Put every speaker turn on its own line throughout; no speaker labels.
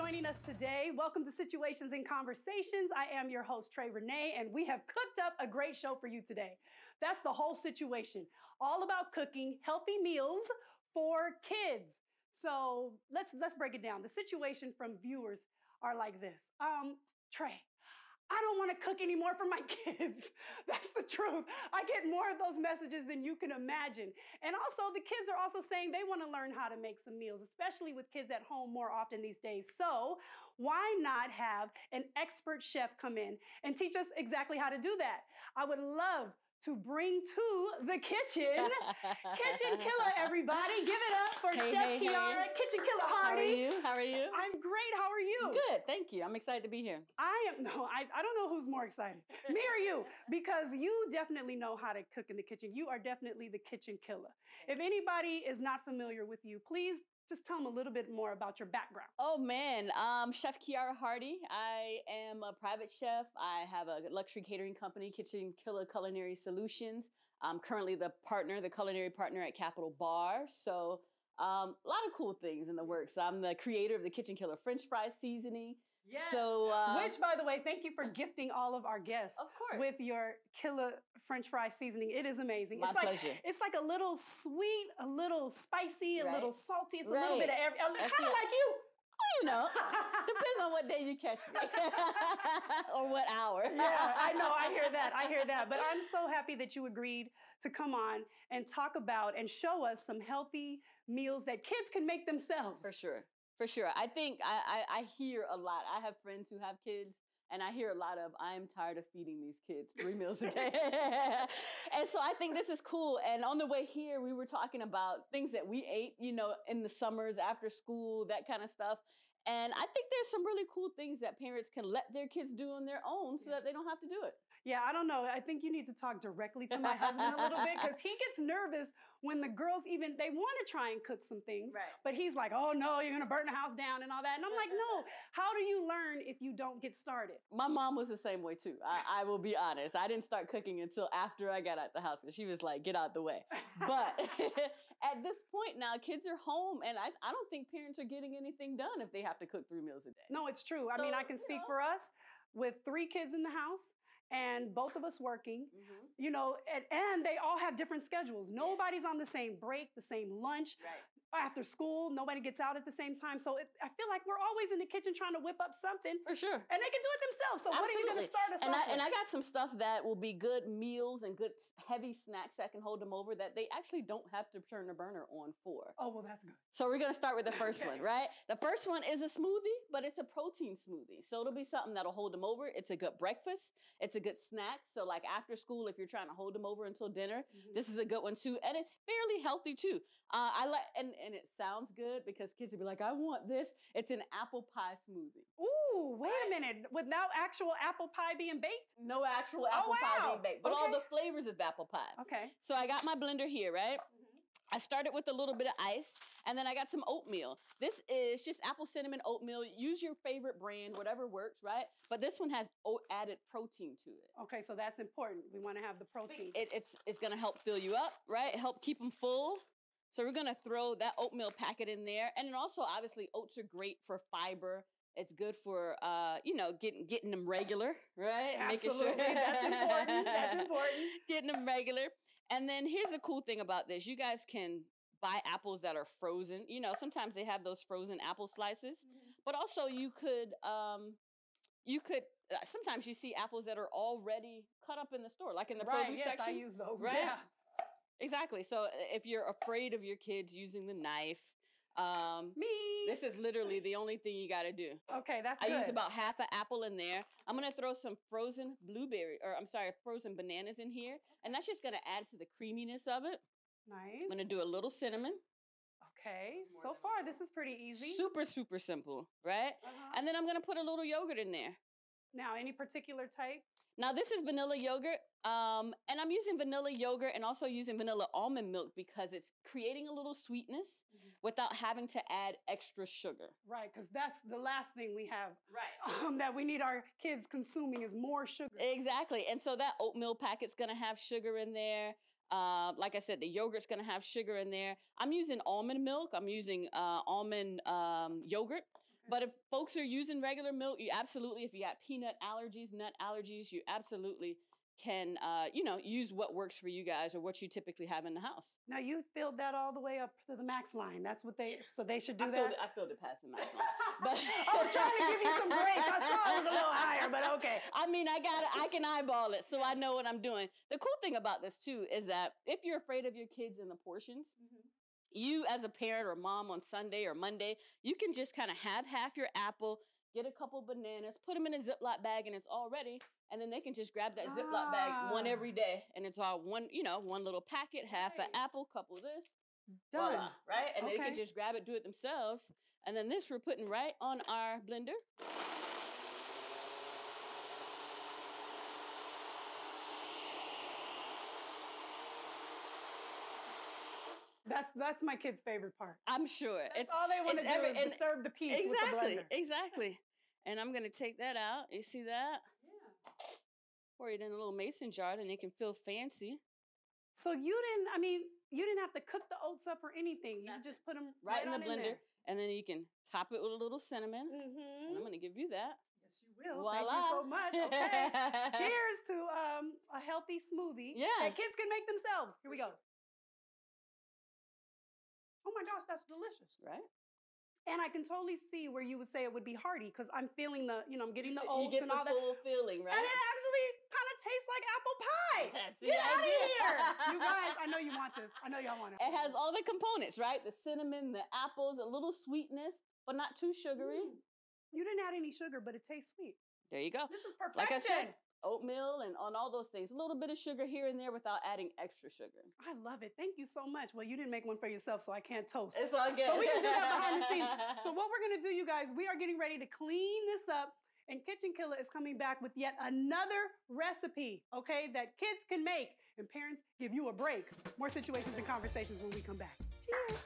joining us today. Welcome to Situations and Conversations. I am your host, Renee, and we have cooked up a great show for you today. That's the whole situation. All about cooking healthy meals for kids. So let's break it down. The situation from viewers are like this. Trey, I don't want to cook anymore for my kids. That's the truth. I get more of those messages than you can imagine. And also the kids are also saying they want to learn how to make some meals, especially with kids at home more often these days. So why not have an expert chef come in and teach us exactly how to do that? I would love to bring to the kitchen, Kitchen Killa, everybody. Give it up for Chef Kiara, Kitchen Killa Hardy.
How are you?
I'm great. How are you?
Good, thank you. I'm excited to be here.
I don't know who's more excited, me or you, because you definitely know how to cook in the kitchen. You are definitely the Kitchen Killa. If anybody is not familiar with you, please just tell them a little bit more about your background.
Oh man, Chef Kiara Hardy. I am a private chef. I have a luxury catering company, Kitchen Killa Culinary Solutions. I'm currently the culinary partner at Capital Bar. So a lot of cool things in the works. I'm the creator of the Kitchen Killa French fry seasoning.
Yes.
So,
which, by the way, thank you for gifting all of our guests with your Killa French fry seasoning. It is amazing.
My pleasure.
It's like a little sweet, a little spicy, a little salty. It's a little bit of kind of like you.
Well, you know, depends on what day you catch me or what hour.
Yeah, I know. I hear that. But I'm so happy that you agreed to come on and talk about and show us some healthy meals that kids can make themselves.
For sure. I think I hear a lot. I have friends who have kids, and I hear a lot of, I'm tired of feeding these kids 3 meals a day. And so I think this is cool. And on the way here, we were talking about things that we ate, you know, in the summers, after school, that kind of stuff. And I think there's some really cool things that parents can let their kids do on their own so that they don't have to do it.
Yeah, I don't know. I think you need to talk directly to my husband a little bit, because he gets nervous when the girls they want to try and cook some things, but he's like, oh no, you're going to burn the house down and all that. And I'm like, no, how do you learn if you don't get started?
My mom was the same way too. I will be honest. I didn't start cooking until after I got out the house, because she was like, get out the way. But at this point now, kids are home, and I don't think parents are getting anything done if they have to cook 3 meals a day.
No, it's true. I mean, I can speak for us with 3 kids in the house, and both of us working, you know, and they all have different schedules. Nobody's on the same break, the same lunch. After school, nobody gets out at the same time. So I feel like we're always in the kitchen trying to whip up something.
For sure.
And they can do it themselves. So what are you going to start us off with?
And I got some stuff that will be good meals and good heavy snacks that can hold them over that they actually don't have to turn the burner on for.
Oh, well, that's good.
So we're going to start with the first one, right? The first one is a smoothie, but it's a protein smoothie. So it'll be something that'll hold them over. It's a good breakfast. It's a good snack. So like after school, if you're trying to hold them over until dinner, this is a good one too. And it's fairly healthy too. And it sounds good because kids will be like, I want this. It's an apple pie smoothie.
Ooh, wait a minute. Without actual apple pie being baked?
No actual apple pie being baked, but all the flavors of apple pie.
Okay.
So I got my blender here, right? I started with a little bit of ice, and then I got some oatmeal. This is just apple cinnamon oatmeal. Use your favorite brand, whatever works, right? But this one has added protein to it.
Okay, so that's important. We want to have the protein.
It's going to help fill you up, right? Help keep them full. So we're going to throw that oatmeal packet in there. And then also, obviously, oats are great for fiber. It's good for, getting them regular, right?
Absolutely. Making sure. That's important. That's important.
Getting them regular. And then here's the cool thing about this. You guys can buy apples that are frozen. You know, sometimes they have those frozen apple slices. But also you could sometimes you see apples that are already cut up in the store, like in the produce section.
I use those.
Right?
Yeah.
Exactly. So if you're afraid of your kids using the knife, this is literally the only thing you got to do.
Okay, that's good.
I use about half an apple in there. I'm going to throw some frozen frozen bananas in here. And that's just going to add to the creaminess of it.
Nice.
I'm going to do a little cinnamon.
Okay, so far this is pretty easy.
Super, super simple, right? And then I'm going to put a little yogurt in there.
Now, any particular type?
Now, this is vanilla yogurt, and I'm using vanilla yogurt and also using vanilla almond milk because it's creating a little sweetness without having to add extra sugar.
Right, because that's the last thing we have that we need our kids consuming is more sugar.
Exactly, and so that oatmeal packet's going to have sugar in there. Like I said, the yogurt's going to have sugar in there. I'm using almond milk. I'm using almond yogurt. But if folks are using regular milk, you absolutely, if you got peanut allergies, nut allergies, you absolutely can, use what works for you guys or what you typically have in the house.
Now you filled that all the way up to the max line. That's what so they should do that?
I filled it past the max line. But
I was trying to give you some grace. I saw it was a little higher, but okay.
I mean, I can eyeball it, so I know what I'm doing. The cool thing about this too is that if you're afraid of your kids and the portions, you as a parent or mom on Sunday or Monday, you can just kind of have half your apple, get a couple bananas, put them in a Ziploc bag, and it's all ready. And then they can just grab that Ziploc bag one every day, and it's all one little packet, half an apple, couple of this.
Done.
Voila, right? And they can just grab it, do it themselves. And then this we're putting right on our blender.
That's my kid's favorite part.
I'm sure.
That's all they want to do is disturb the peace with the blender.
Exactly. And I'm going to take that out. You see that? Yeah. Pour it in a little mason jar, and it can feel fancy.
So you didn't have to cook the oats up or anything. You just put them
right in the blender, and then you can top it with a little cinnamon. And I'm going to give you that.
Yes, you will.
Voila.
Thank you so much. Okay. Cheers to a healthy smoothie that kids can make themselves. Here we go. Oh my gosh, that's delicious.
Right?
And I can totally see where you would say it would be hearty because I'm feeling I'm getting the oats
and all
that.
You get the full feeling, right?
And it actually kind of tastes like apple pie.
That's the
Get out of
idea.
here. You guys, I know you want this. I know y'all want it.
It has all the components, right? The cinnamon, the apples, a little sweetness, but not too sugary.
You didn't add any sugar, but it tastes sweet.
There you go.
This is perfection.
Like I said, oatmeal and on all those things. A little bit of sugar here and there without adding extra sugar.
I love it. Thank you so much. Well, you didn't make one for yourself, so I can't toast.
It's all good.
But we can do that behind the scenes. So what we're going to do, you guys, we are getting ready to clean this up. And Kitchen Killa is coming back with yet another recipe, okay, that kids can make. And parents, give you a break. More situations and conversations when we come back. Cheers.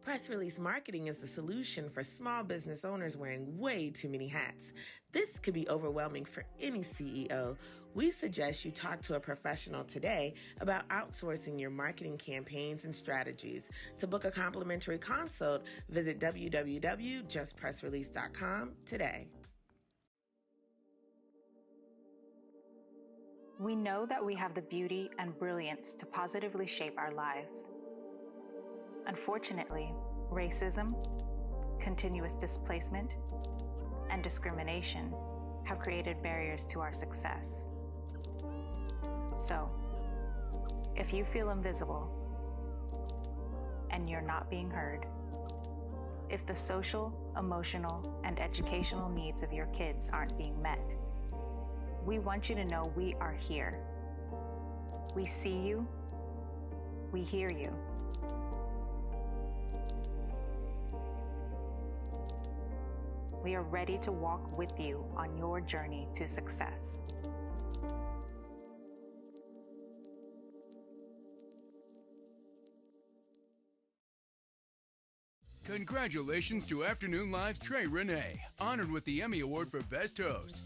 Press release marketing is the solution for small business owners wearing way too many hats. This could be overwhelming for any CEO. We suggest you talk to a professional today about outsourcing your marketing campaigns and strategies. To book a complimentary consult, visit www.justpressrelease.com today.
We know that we have the beauty and brilliance to positively shape our lives. Unfortunately, racism, continuous displacement, and discrimination have created barriers to our success. So, if you feel invisible and you're not being heard, if the social, emotional, and educational needs of your kids aren't being met, we want you to know we are here. We see you, we hear you. We are ready to walk with you on your journey to success.
Congratulations to Afternoon Live's Trey Renee, honored with the Emmy Award for Best Host.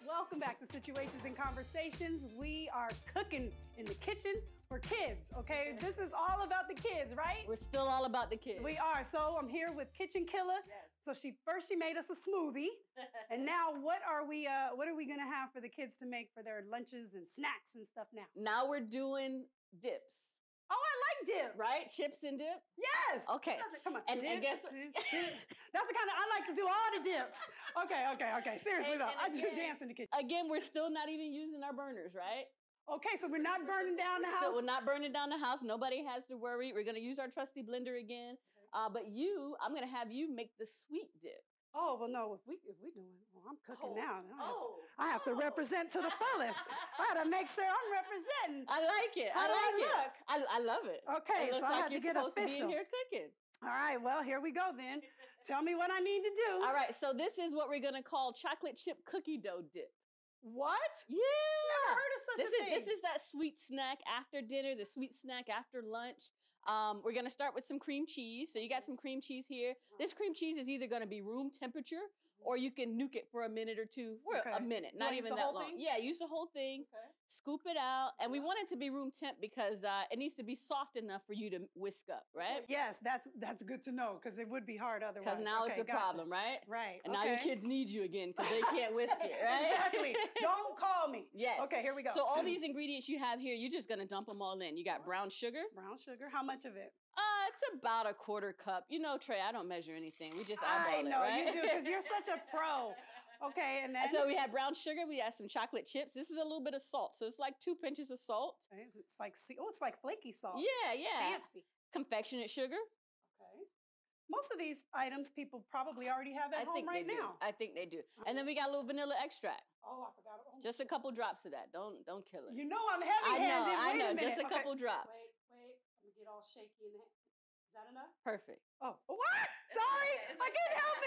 Welcome back to Situations and Conversations. We are cooking in the kitchen for kids, okay? This is all about the kids, right?
We're still all about the kids.
We are. So I'm here with Kitchen Killa.
Yes.
So she made us a smoothie. And now what are we gonna have for the kids to make for their lunches and snacks and stuff now?
Now we're doing dips.
Oh, I like dips.
Right? Chips and dip?
Yes.
Okay.
Come on.
And
dip,
guess what?
That's the kind of, I like to do all the dips. Okay. Seriously though, I do dance in the kitchen.
Again, we're still not even using our burners, right?
Okay, so we're not burning down the house?
We're not burning down the house. Nobody has to worry. We're going to use our trusty blender again. But I'm going to have you make the sweet dip.
Oh, well, no, if we doing, I'm cooking now. I have to represent to the fullest. I got to make sure I'm representing.
I like it.
How do I look?
I love it.
Okay, so I had to get official.
To be in here cooking.
All right, well, here we go then. Tell me what I need to do.
All right, so this is what we're going to call chocolate chip cookie dough dip.
What?
Yeah.
Never heard of such a thing.
This is that sweet snack after dinner, the sweet snack after lunch. We're going to start with some cream cheese. So you got some cream cheese here. This cream cheese is either going to be room temperature or you can nuke it for a minute or two. A minute, not even that long. Yeah, use the whole thing. Okay. Scoop it out. And we want it to be room temp because it needs to be soft enough for you to whisk up, right?
Yes, that's good to know because it would be hard otherwise.
Because now it's a problem, right?
Right.
And now your kids need you again because they can't whisk it, right?
Exactly. Don't call me.
Yes.
Okay, here we go.
So all these ingredients you have here, you're just going to dump them all in. You got brown sugar.
Brown sugar. How much of it?
It's about a quarter cup. You know, Trey, I don't measure anything. We just eyeball it, right?
I know, you do, because you're such a pro. Okay, and then?
So we have brown sugar. We have some chocolate chips. This is a little bit of salt. So it's like 2 pinches of salt.
Okay, it's like flaky salt.
Yeah.
Fancy.
Confectionate sugar.
Okay. Most of these items people probably already have at home right now.
I think they do. And then we got a little vanilla extract.
Oh, I forgot. Oh.
Just a couple drops of that. Don't kill it.
You know I'm heavy-handed.
I know.
Wait a minute.
Just a couple drops.
Wait. Let me get all shaky in the hand. Is that enough?
Perfect.
Oh, what? Sorry. I couldn't help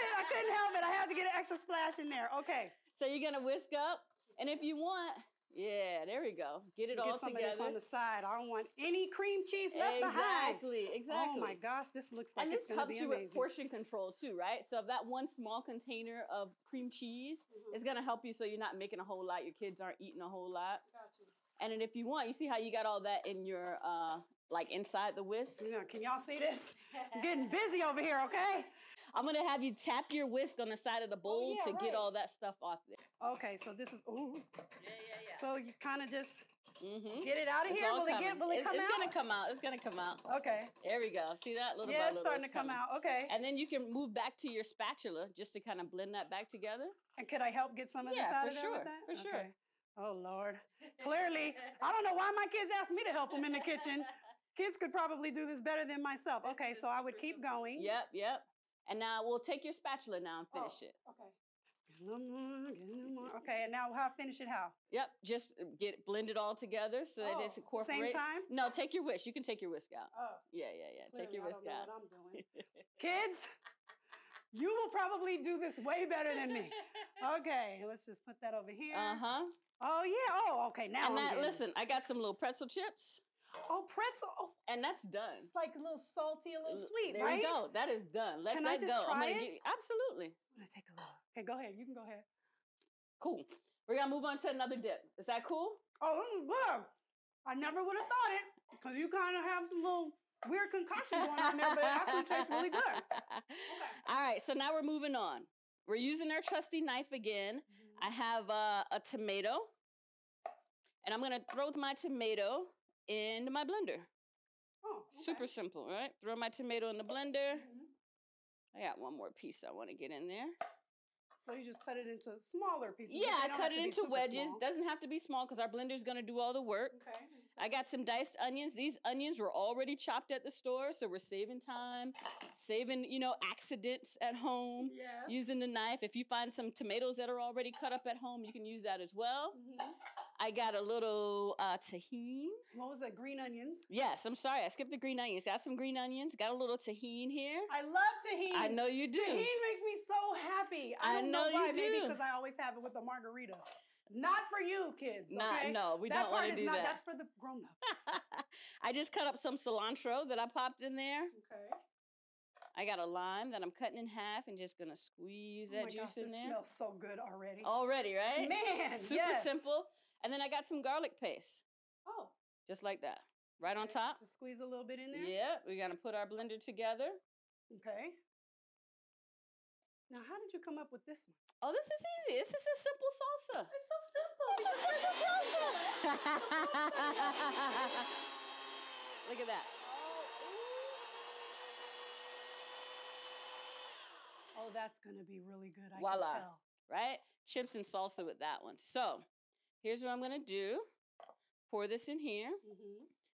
it. I had to get an extra splash in there. Okay.
So you're going to whisk up. And if you want, yeah, there we go. Get it all together.
Get some of this on the side. I don't want any cream cheese left behind.
Exactly.
Oh my gosh, this looks like it's going to be amazing.
And this helps you with portion control too, right? So if that one small container of cream cheese is going to help you so you're not making a whole lot. Your kids aren't eating a whole lot.
Gotcha.
And then if you want, you see how you got all that in your, like inside the whisk?
Yeah, can y'all see this? I'm getting busy over here, okay?
I'm going to have you tap your whisk on the side of the bowl to get all that stuff off there.
Okay, so this is, ooh.
Yeah.
So you kind of just get it out of here? Will it come out?
It's going to come out. It's going to come out.
Okay.
There we go. See that? Little
yeah,
by
it's
little,
starting to come out. Okay.
And then you can move back to your spatula just to kind of blend that back together.
And could I help get some of this out of there with that?
For sure.
Oh, Lord. Clearly, I don't know why my kids asked me to help them in the kitchen. Kids could probably do this better than myself. Okay, so I would keep going.
Yep. And now we'll take your spatula now and finish it.
Okay. Get a little more. Okay, and now finish it how?
Yep, just blend it all together so that it incorporates.
Same time?
No, take your whisk. You can take your whisk out.
Oh.
Yeah. Take your whisk out.
I don't know what I'm doing. Kids, you will probably do this way better than me. Okay, let's just put that over here. Oh, yeah. Oh, okay. Now
listen, I got some little pretzel chips.
Oh, pretzel. Oh.
And that's done.
It's like a little salty, a little sweet,
there
right?
There you go. That is done. Let
Can
that
I just
go.
try
I'm going to
it?
give you, absolutely.
Let's take a look. Okay, go ahead. You can go ahead.
Cool. We're going to move on to another dip. Is that cool?
Oh, this is good. I never would have thought it because you kind of have some little weird concoction going on there, but it actually tastes really good. Okay.
All right, so now we're moving on. We're using our trusty knife again. I have a tomato, and I'm going to throw my tomato into my blender.
Oh, okay.
Super simple, right? Throw my tomato in the blender. I got one more piece I want to get in there.
So you just cut it into smaller pieces?
Yeah, I cut it into wedges. Doesn't have to be small because our blender is going to do all the work.
Okay.
I got some diced onions. These onions were already chopped at the store, so we're saving time, saving, accidents at home, using the knife. If you find some tomatoes that are already cut up at home, you can use that as well. I got a little tahini.
What was that, green onions?
Yes, I'm sorry. I skipped the green onions. Got some green onions. Got a little tahini here.
I love tahini.
I know you do.
Tahini makes me so happy. I don't know why. Maybe because I always have it with a margarita. Not for you, kids. Okay?
No, we don't want to do that.
That's for the grown-ups.
I just cut up some cilantro that I popped in there.
Okay.
I got a lime that I'm cutting in half and just gonna squeeze that juice in there.
It smells so good already.
Already, right?
Man,
super simple. And then I got some garlic paste.
Oh.
Just like that. Right on top.
Just squeeze a little bit in there?
Yeah, we're gonna put our blender together.
Okay. Now, how did you come up with this one?
Oh, this is easy. This is a simple salsa.
It's so simple. It's simple salsa.
Look at that.
Oh, that's going to be really good. I
Voila.
can tell.
Right? Chips and salsa with that one. So, here's what I'm going to do. Pour this in here.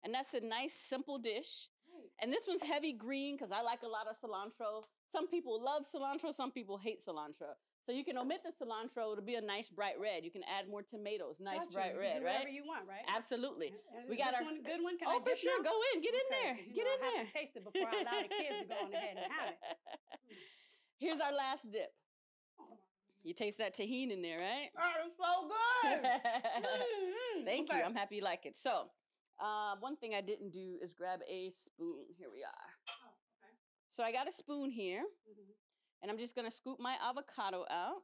And that's a nice, simple dish.
Right.
And this one's heavy green because I like a lot of cilantro. Some people love cilantro. Some people hate cilantro. So you can omit the cilantro. It'll be a nice bright red. You can add more tomatoes. Nice bright red, right?
Whatever you want, right?
Absolutely.
And
we got
this one a good one? Can I
for
dip
sure.
now?
Go in. Get in there. Get in
I
there.
have to taste it before I allow the kids to go on ahead and have it.
Here's our last dip. You taste that tahini in there, right?
Oh, it's so good.
Thank you. I'm happy you like it. So One thing I didn't do is grab a spoon. Here we are.
Oh, okay.
So I got a spoon here,
Mm-hmm.
and I'm just going to scoop my avocado out.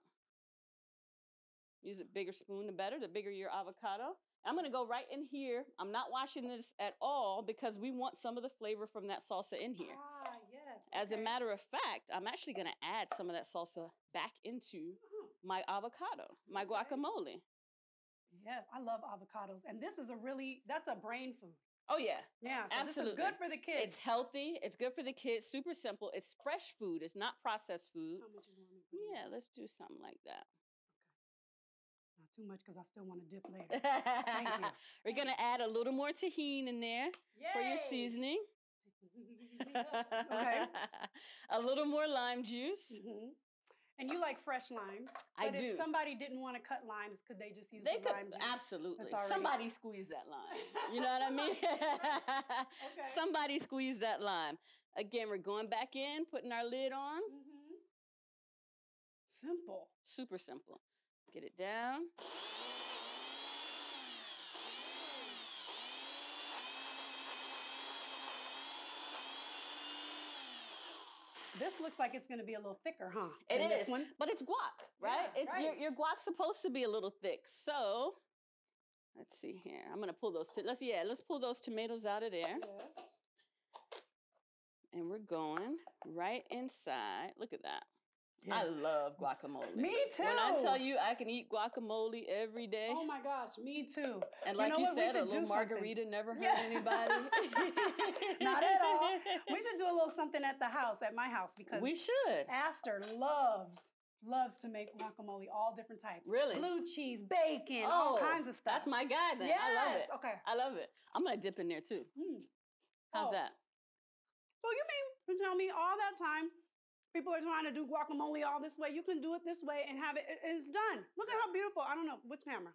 Use a bigger spoon, the better, the bigger your avocado. I'm going to go right in here. I'm not washing this at all because we want some of the flavor from that salsa in here.
Ah, yes.
As a matter of fact, I'm actually going to add some of that salsa back into my avocado, my guacamole.
Yes, I love avocados. And this is that's a brain food.
Oh, yeah.
Yeah, so
absolutely.
This is good for the kids.
It's healthy. It's good for the kids. Super simple. It's fresh food. It's not processed food.
How much you want me to put in?
Yeah, let's do something like that.
Not too much because I still want to dip later. Thank you.
We're going to add a little more tahini in there for your seasoning.
Okay.
A little more lime juice.
Mm-hmm. And you like fresh limes.
I
but
do.
if somebody didn't want to cut limes, could they just use
They
the
could,
lime juice?
absolutely.
That's already-
Somebody squeeze that lime. You know what I mean?
Okay.
Somebody squeeze that lime. Again, we're going back in, putting our lid on.
Mm-hmm. Simple.
Super simple. Get it down.
This looks like it's going to be a little thicker, huh?
It
than
is,
This one?
but it's guac, right?
Yeah,
It's
right.
Your guac's supposed to be a little thick. So let's see here. I'm gonna pull those. Let's pull those tomatoes out of there,
Yes.
and we're going right inside. Look at that.
Yeah.
I love guacamole.
Me too.
When I tell you I can eat guacamole every day,
Oh my gosh, me too.
and like
know
you
what? We
said, a
should
little
do
margarita never hurt
Yeah.
anybody.
Not at all. We should do a little something at the house, at my house, because
We should.
Aster loves to make guacamole, all different types.
Really?
Blue cheese, bacon, all kinds of stuff.
That's my guy then.
Yes.
I love it.
Okay.
I love it. I'm gonna dip in there too.
Mm.
How's
Oh.
that?
So you mean to tell me all that time people are trying to do guacamole all this way, you can do it this way and have it's done. Look at how beautiful. I don't know, which camera?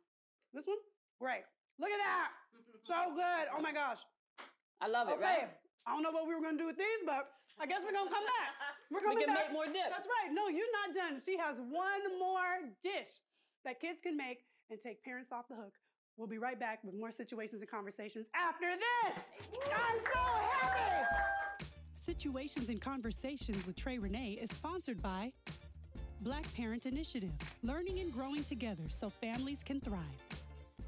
This one? Great. Look at that. So good. Oh my gosh.
I love it,
Okay.
right?
I don't know what we were gonna do with these, but I guess we're gonna come back. We're coming
We can
back.
make more dip.
That's right. No, you're not done. She has one more dish that kids can make and take parents off the hook. We'll be right back with more situations and conversations after this. I'm so happy. Situations and Conversations with Trey Renee is sponsored by Black Parent Initiative, learning and growing together so families can thrive.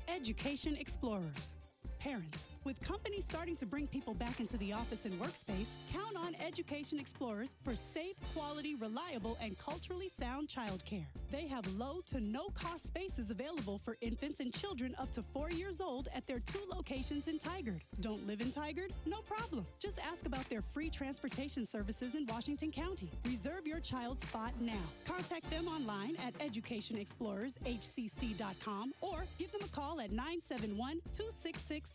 Education Explorers. Parents, with companies starting to bring people back into the office and workspace, count on Education Explorers for safe, quality, reliable, and culturally sound childcare. They have low to no cost spaces available for infants and children up to 4 years old at their 2 locations in Tigard. Don't live in Tigard? No problem. Just ask about their free transportation services in Washington County. Reserve your child's spot now. Contact them online at educationexplorershcc.com or give them a call at 971-266-3646.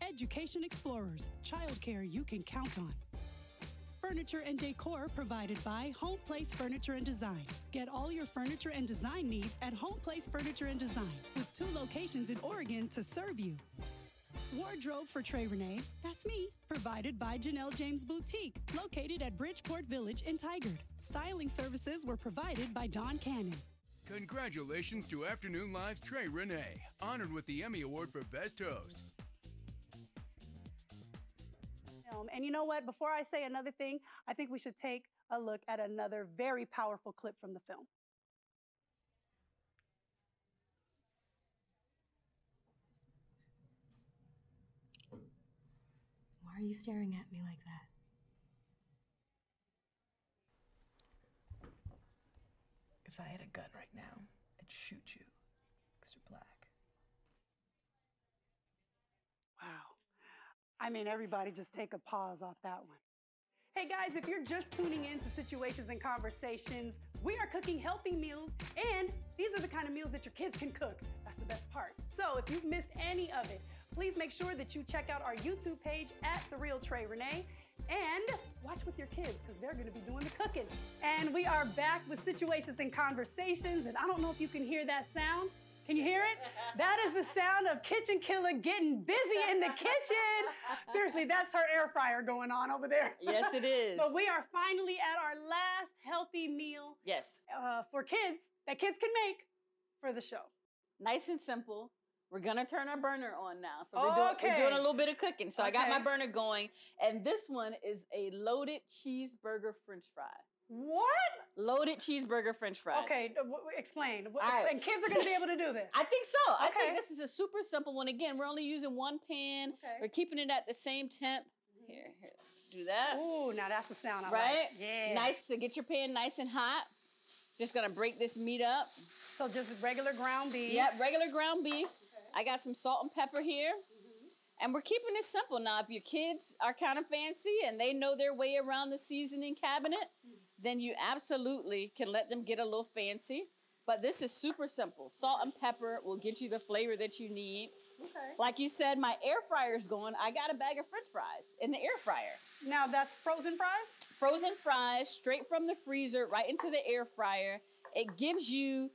Education Explorers, childcare you can count on. Furniture and decor provided by Home Place Furniture and Design. Get all your furniture and design needs at Home Place Furniture and Design, with 2 locations in Oregon to serve you. Wardrobe for Trey Renee, that's me, provided by Janelle James Boutique, located at Bridgeport Village in Tigard. Styling services were provided by Don Cannon.
Congratulations to Afternoon Live's Trey Renee, honored with the Emmy Award for Best Host.
And you know what? Before I say another thing, I think we should take a look at another very powerful clip from the film.
Why are you staring at me like that?
If I had a gun right now, I'd shoot you because you're black.
Wow. I mean, everybody just take a pause off that one. Hey guys, if you're just tuning in to Situations and Conversations, we are cooking healthy meals, and these are the kind of meals that your kids can cook. That's the best part. So if you've missed any of it, please make sure that you check out our YouTube page at The Real Trey Renee and watch with your kids because they're going to be doing the cooking. And we are back with Situations and Conversations, and I don't know if you can hear that sound. Can you hear it? That is the sound of Kitchen Killa getting busy in the kitchen. Seriously, that's her air fryer going on over there.
Yes, it is.
But we are finally at our last healthy meal
Yes.
for kids that kids can make for the show.
Nice and simple. We're going to turn our burner on now. So we're doing a little bit of cooking. So I got my burner going. And this one is a loaded cheeseburger French fry.
What?
Loaded cheeseburger French fries.
Okay, explain.
Right.
And kids are going to be able to do this?
I think so. I think this is a super simple one. Again, we're only using one pan.
Okay.
We're keeping it at the same temp. Here, do that.
Ooh, now that's the sound I
like.
Yeah.
Nice to get your pan nice and hot. Just going to break this meat up.
So just regular ground beef.
Yep, regular ground beef. I got some salt and pepper here. And we're keeping it simple. Now, if your kids are kind of fancy and they know their way around the seasoning cabinet, then you absolutely can let them get a little fancy. But this is super simple. Salt and pepper will get you the flavor that you need. Okay. Like you said, my air fryer's going. I got a bag of French fries in the air fryer.
Now, that's frozen fries?
Frozen fries, straight from the freezer, right into the air fryer. It gives you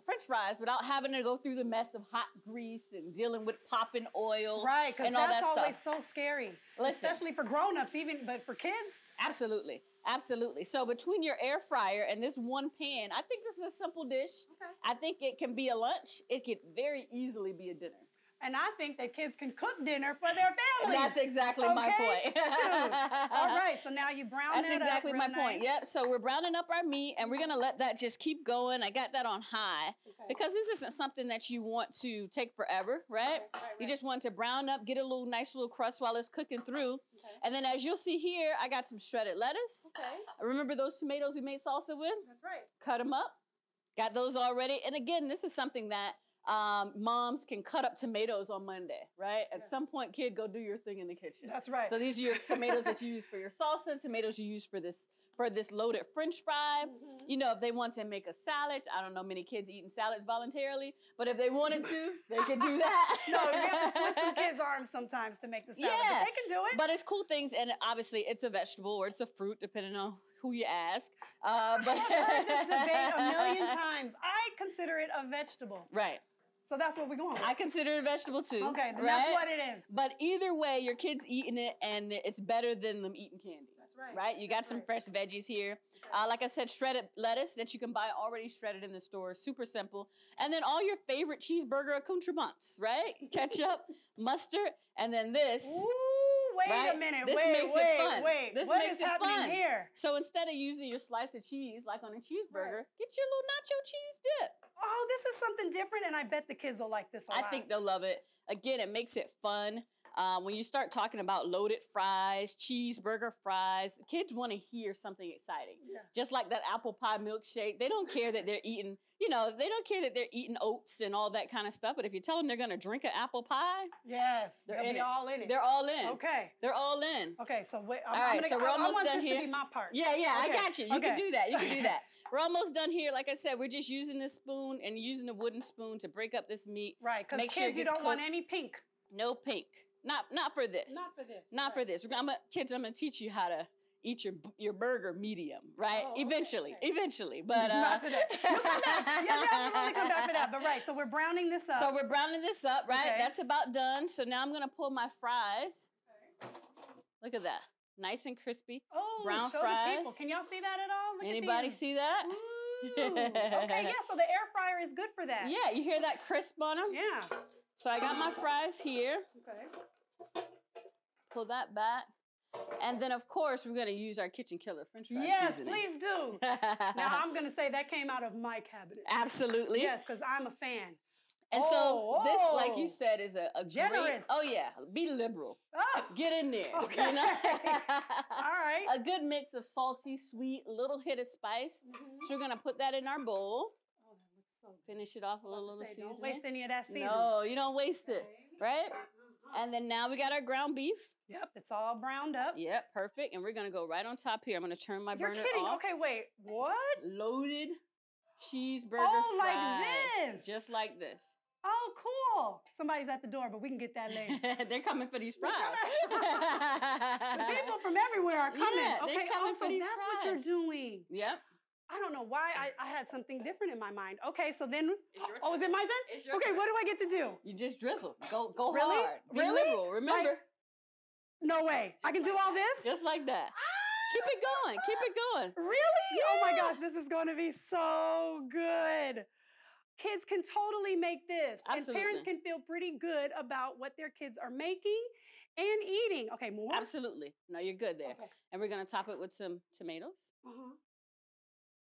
French fries without having to go through the mess of hot grease and dealing with popping oil.
Right, because that's always so scary.
Listen,
especially for grown-ups, but for kids?
Absolutely. Absolutely. So between your air fryer and this one pan, I think this is a simple dish. Okay. I think it can be a lunch. It could very easily be a dinner.
And I think that kids can cook dinner for their families.
That's exactly my point.
Shoot. All right, so now you brown
That's
that up.
That's exactly my point.
Nice.
Yep. So we're browning up our meat, and we're going to let that just keep going. I got that on high because this isn't something that you want to take forever, right? You just want to brown up, get a little nice little crust while it's cooking through. And then as you'll see here, I got some shredded lettuce. Remember those tomatoes we made salsa with?
That's right.
Cut them up. Got those already. And again, this is something that moms can cut up tomatoes on Monday, right? At some point, kid, go do your thing in the kitchen.
That's right.
So these are your tomatoes that you use for your salsa, tomatoes you use for this loaded French fry. You know, if they want to make a salad, I don't know many kids eating salads voluntarily, but if they wanted to, they could do that.
No, you have to twist the kids' arms sometimes to make the salad, but they can do it.
But it's cool things, and obviously it's a vegetable or it's a fruit, depending on who you ask. But
I've heard this debate a million times. I consider it a vegetable.
Right.
So that's what we're going with.
I consider it a vegetable too.
Okay, that's what it is.
But either way, your kid's eating it, and it's better than them eating candy.
That's right.
Right? You got some fresh veggies here. Like I said, shredded lettuce that you can buy already shredded in the store. Super simple. And then all your favorite cheeseburger accoutrements, right? Ketchup, mustard, and then this.
Ooh, wait a minute.
This makes it fun.
Wait. What is happening here?
So instead of using your slice of cheese like on a cheeseburger, get your little nacho cheese dip.
Oh, this is something different, and I bet the kids will like this a lot.
I think they'll love it. Again, it makes it fun. When you start talking about loaded fries, cheeseburger fries, kids want to hear something exciting. Yeah. Just like that apple pie milkshake. They don't care that they're eating, they don't care that they're eating oats and all that kind of stuff. But if you tell them they're going to drink an apple pie,
they'll be all in it.
They're all in.
Okay.
They're all in.
Okay, so wait.
All right, so we're almost done here.
I want this to be my part.
Yeah, I got you. You can do that. You can do that. We're almost done here. Like I said, we're just using this spoon and using a wooden spoon to break up this meat.
Right, because kids, you don't want any pink.
No pink. Not for this.
Not for this.
Not for this. Kids, I'm going to teach you how to eat your burger medium, right?
Oh,
Eventually. But
not today. You'll come back. Yeah, you absolutely come back for that. But right, so we're browning this up.
So we're browning this up, right? Okay. That's about done. So now I'm going to pull my fries. Okay. Look at that. Nice and crispy.
Oh,
brown
show
fries.
The people. Can y'all see that at all? Look
Anybody see that?
Okay, yeah, so the air fryer is good for that.
Yeah, you hear that crisp on them?
Yeah.
So I got my fries here.
Okay.
Pull that back. And then, of course, we're going to use our Kitchen Killer French fry seasoning.
Please do. Now, I'm going to say that came out of my cabinet.
Absolutely.
Yes, because I'm a fan.
And so this, like you said, is a
generous.
Great, oh, yeah. Be liberal.
Oh.
Get in there.
Okay.
You know?
All right.
A good mix of salty, sweet, a little hit of spice. So we're going to put that in our bowl.
Oh, that looks so good.
Finish it off with a little seasoning.
Don't waste any of that seasoning.
No, you don't waste it. Right? And then now we got our ground beef.
Yep, it's all browned up.
Yep, perfect. And we're going to go right on top here. I'm going to turn my burner
You're kidding.
off.
Okay, wait. What?
Loaded cheeseburger
fries.
like
this.
Just like this.
Oh, cool. Somebody's at the door, but we can get that later.
They're coming for these fries.
The people from everywhere are coming.
Yeah,
okay,
coming
so that's
fries.
what you're doing.
Yep.
I don't know why I had something different in my mind. Okay, so then, is it my turn?
It's your
turn.
turn.
What do I get to do?
You just drizzle. Go
really?
hard. Be
really?
liberal. Remember?
No way. I can do all this?
Just like that. Keep it going. Keep it going.
Really?
Yeah.
Oh my gosh, this is going to be so good. kids can totally make this.
Absolutely.
And parents can feel pretty good about what their kids are making and eating. Okay, more?
Absolutely. No, you're good there.
Okay.
And we're going to top it with some tomatoes.
Uh-huh.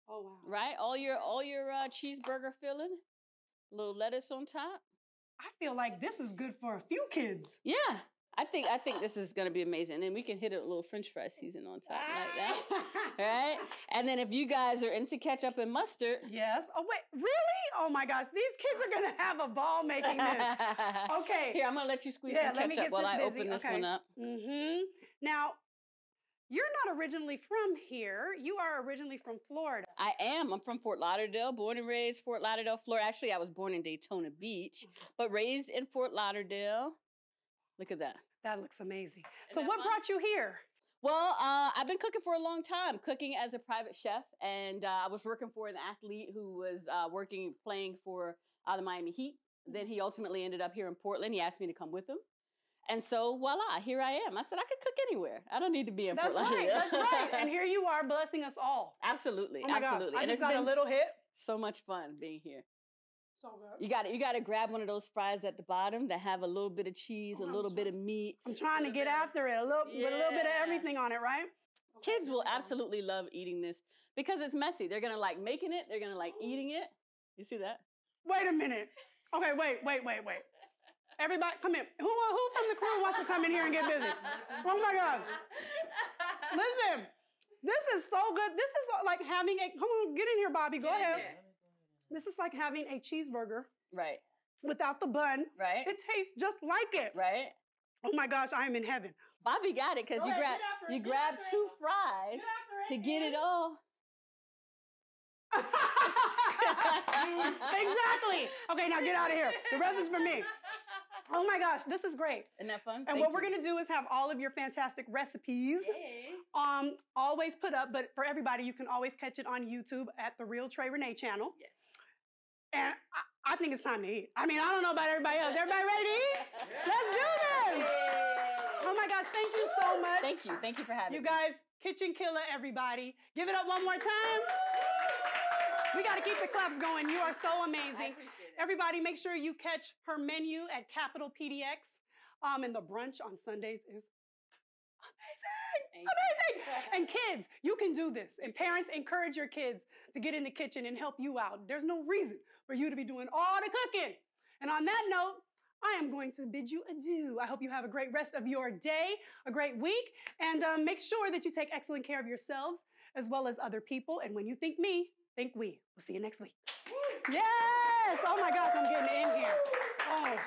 Oh, wow.
Right? All your cheeseburger filling. A little lettuce on top.
I feel like this is good for a few kids.
Yeah. I think this is going to be amazing. And then we can hit a little French fry season on top like that. Right? And then if you guys are into ketchup and mustard.
Yes. Oh, wait. Really? Oh, my gosh. These kids are going to have a ball making this. Okay.
Here, I'm going to let you squeeze some ketchup while I open this one up.
Mm-hmm. Now, you're not originally from here. You are originally from Florida.
I am. I'm from Fort Lauderdale, born and raised Fort Lauderdale, Florida. Actually, I was born in Daytona Beach, but raised in Fort Lauderdale. Look at that.
That looks amazing. So what brought you here?
Well, I've been cooking for a long time, cooking as a private chef. And I was working for an athlete who was playing for the Miami Heat. Then he ultimately ended up here in Portland. He asked me to come with him. And so, voila, here I am. I said, I could cook anywhere. I don't need to be in Portland.
That's right. And here you are blessing us all.
Absolutely.
Oh my
absolutely.
Gosh, I
and
just
it's
got a little hit.
So much fun being here.
So good.
You got to grab one of those fries at the bottom that have a little bit of cheese, a little bit of meat.
I'm trying to get after it, with a little bit of everything on it, right?
Kids will absolutely love eating this because it's messy. They're going to like making it. They're going to like eating it. You see that?
Wait a minute. Okay, wait. Everybody, come in. Who from the crew wants to come in here and get busy? Oh my God. Listen, this is so good. This is like having come on, get in here, Bobby. Go ahead. This is like having a cheeseburger.
Right.
Without the bun.
Right.
It tastes just like it.
Right.
Oh my gosh, I am in heaven.
Bobby got it because you grab two fries to get it all.
Exactly. Okay, now get out of here. The rest is for me. Oh my gosh, this is great.
Isn't that fun?
And what we're going to do is have all of your fantastic recipes always put up, but for everybody, you can always catch it on YouTube at the Real Trey Renee channel.
Yes.
And I think it's time to eat. I mean, I don't know about everybody else. Everybody ready to eat? Let's do this. Oh my gosh, thank you so much.
Thank you. Thank you for having me.
You guys, Kitchen Killa, everybody. Give it up one more time. We got to keep the claps going. You are so amazing. Everybody, make sure you catch her menu at Capital PDX. And the brunch on Sundays is amazing. Amazing. And kids, you can do this. And parents, encourage your kids to get in the kitchen and help you out. There's no reason for you to be doing all the cooking. And on that note, I am going to bid you adieu. I hope you have a great rest of your day, a great week, and make sure that you take excellent care of yourselves as well as other people. And when you think me, think we. We'll see you next week. Yes! Oh my gosh, I'm getting in here. Oh.